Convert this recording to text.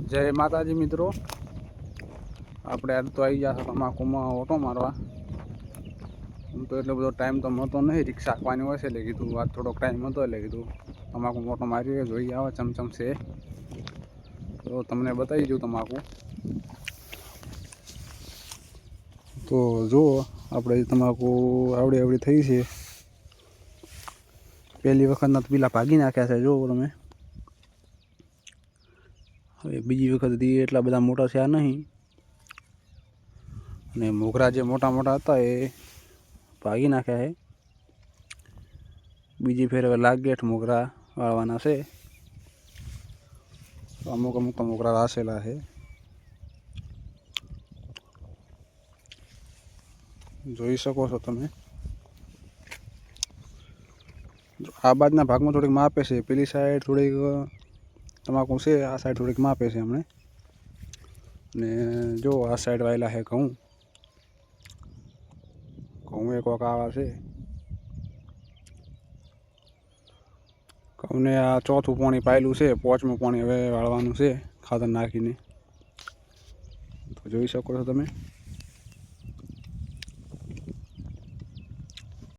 जय माताजी मित्रों, આપણે આજ તો આવી ગયા તમાકુમાં ઓટો મારવા। હું તો એટલો બધો ટાઈમ તો મળતો નહીં, રિક્ષા આપવાની હોય છે એટલે કીધું આજ થોડોક ટાઈમ હતો એટલે કીધું તમાકુમાં ઓટો મારી જોઈ આવે ચમચમ છે તો તમને બતાવી દઉં તમાકુ। તો જુઓ આપણે તમાકુ આવડી આવડી થઈ છે, પહેલી વખતના તો પેલા ભાગી નાખ્યા છે જુઓ તમે। હવે બીજી વખત એટલા બધા મોટા થયા નહીં, અને મોગરા જે મોટા મોટા હતા એ ભાગી નાખ્યા છે। બીજી ફેર હવે લાગેઠ મોગરા વાળવાના છે, અમુક અમુક તો મોગરા રાસેલા છે, જોઈ શકો છો તમે। આ બાજના ભાગમાં થોડીક માપે છે, પેલી સાઈડ થોડીક તમાકુ છે, આ સાઈડ થોડીક માપે છે હમણે। ને જો આ સાઈડ વાયેલા છે ઘઉં, ઘઉં એક વખત આવા છે, ઘઉંને આ ચોથું પાણી પાયેલું છે, પાંચમું પાણી હવે વાળવાનું છે ખાતર નાખીને, તો જોઈ શકો છો તમે।